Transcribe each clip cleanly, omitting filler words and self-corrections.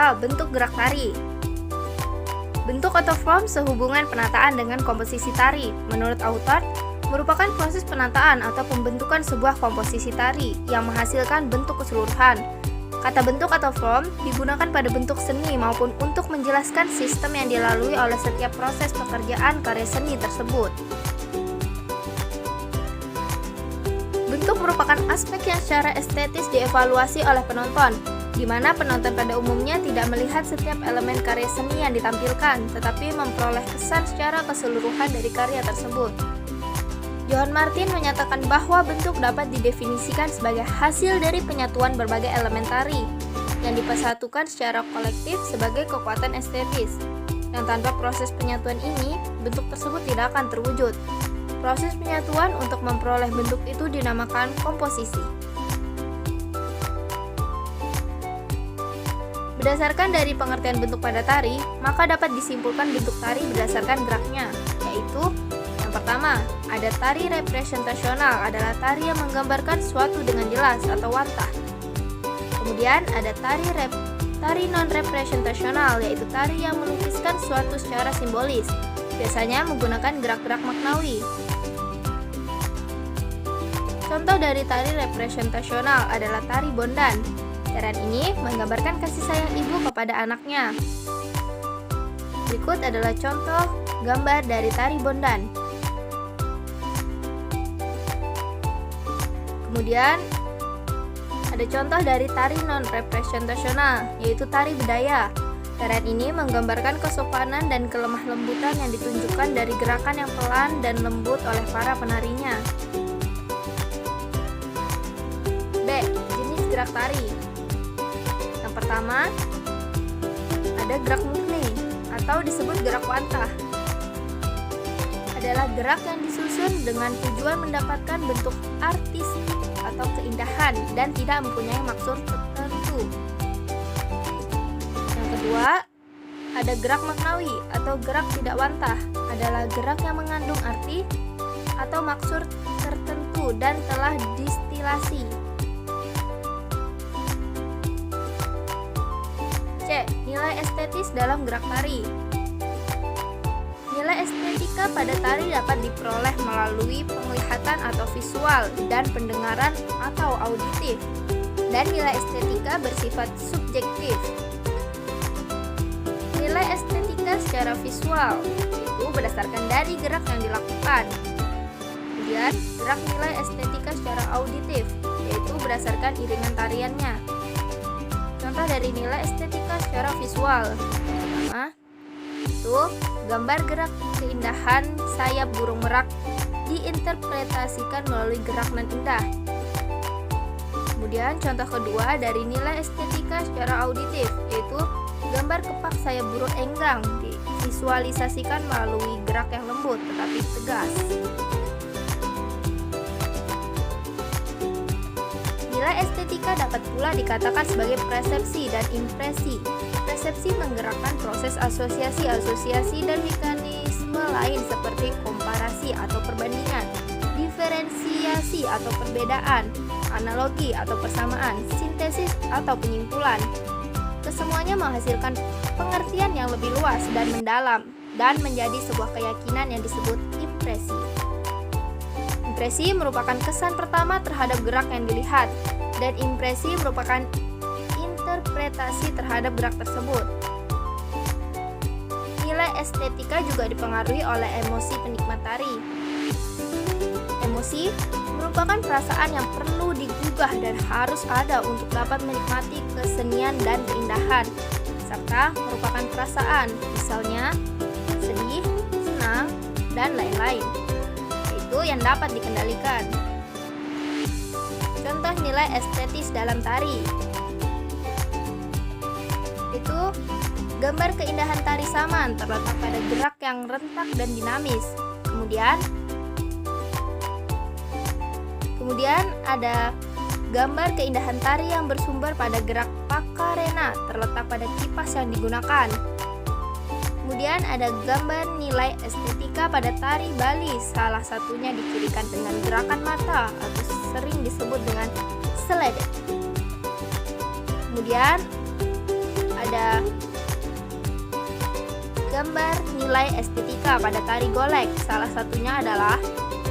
perihal bentuk gerak tari. Bentuk atau form sehubungan penataan dengan komposisi tari. Menurut author, merupakan proses penataan atau pembentukan sebuah komposisi tari yang menghasilkan bentuk keseluruhan. Kata bentuk atau form digunakan pada bentuk seni maupun untuk menjelaskan sistem yang dilalui oleh setiap proses pekerjaan karya seni tersebut. Bentuk merupakan aspek yang secara estetis dievaluasi oleh penonton, di mana penonton pada umumnya tidak melihat setiap elemen karya seni yang ditampilkan, tetapi memperoleh kesan secara keseluruhan dari karya tersebut. John Martin menyatakan bahwa bentuk dapat didefinisikan sebagai hasil dari penyatuan berbagai elemen tari yang dipersatukan secara kolektif sebagai kekuatan estetis. Yang tanpa proses penyatuan ini, bentuk tersebut tidak akan terwujud. Proses penyatuan untuk memperoleh bentuk itu dinamakan komposisi. Berdasarkan dari pengertian bentuk pada tari, maka dapat disimpulkan bentuk tari berdasarkan geraknya, yaitu yang pertama, ada tari representasional adalah tari yang menggambarkan suatu dengan jelas atau wantah. Kemudian ada tari non-representasional, yaitu tari yang melukiskan suatu secara simbolis, biasanya menggunakan gerak-gerak maknawi. Contoh dari tari representasional adalah tari bondan. Tarian ini menggambarkan kasih sayang ibu kepada anaknya. Berikut adalah contoh gambar dari tari bondan. Kemudian ada contoh dari tari non-representasional, yaitu tari bedaya. Tarian ini menggambarkan kesopanan dan kelemah lembutan yang ditunjukkan dari gerakan yang pelan dan lembut oleh para penarinya. B. Jenis gerak tari. Yang pertama, ada gerak murni atau disebut gerak wantah. Adalah gerak yang disusun dengan tujuan mendapatkan bentuk artistik atau keindahan dan tidak mempunyai maksud tertentu. Yang kedua, ada gerak maknawi atau gerak tidak wantah. Adalah gerak yang mengandung arti atau maksud tertentu dan telah distilasi. C. Nilai estetis dalam gerak tari. Nilai estetika pada tari dapat diperoleh melalui penglihatan atau visual dan pendengaran atau auditif, dan nilai estetika bersifat subjektif. Nilai estetika secara visual itu berdasarkan dari gerak yang dilakukan. Kemudian, gerak nilai estetika secara auditif, yaitu berdasarkan iringan tariannya. Contoh dari nilai estetika secara visual. Pertama, itu gambar gerak keindahan sayap burung merak diinterpretasikan melalui gerak nan indah. Kemudian contoh kedua dari nilai estetika secara auditif, yaitu gambar kepak sayap burung enggang divisualisasikan melalui gerak yang lembut tetapi tegas. Nilai estetika dapat pula dikatakan sebagai persepsi dan impresi. Persepsi menggerakkan proses asosiasi dan mekanisme lain seperti komparasi atau perbandingan, diferensiasi atau perbedaan, analogi atau persamaan, sintesis atau penyimpulan. Kesemuanya menghasilkan pengertian yang lebih luas dan mendalam dan menjadi sebuah keyakinan yang disebut impresi. Impresi merupakan kesan pertama terhadap gerak yang dilihat, dan impresi merupakan interpretasi terhadap gerak tersebut. Nilai estetika juga dipengaruhi oleh emosi penikmat tari. Emosi merupakan perasaan yang perlu digugah dan harus ada untuk dapat menikmati kesenian dan keindahan, serta merupakan perasaan, misalnya sedih, senang, dan lain-lain. Itu yang dapat dikendalikan. Contoh nilai estetis dalam tari itu gambar keindahan tari saman terletak pada gerak yang rentak dan dinamis. Kemudian ada gambar keindahan tari yang bersumber pada gerak pakarena terletak pada kipas yang digunakan. Kemudian ada gambar nilai estetika pada tari Bali, salah satunya dicirikan dengan gerakan mata atau sering disebut dengan seledek. Kemudian Ada gambar nilai estetika pada tari golek. Salah satunya adalah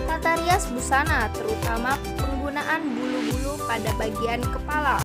tata rias busana, terutama penggunaan bulu-bulu pada bagian kepala.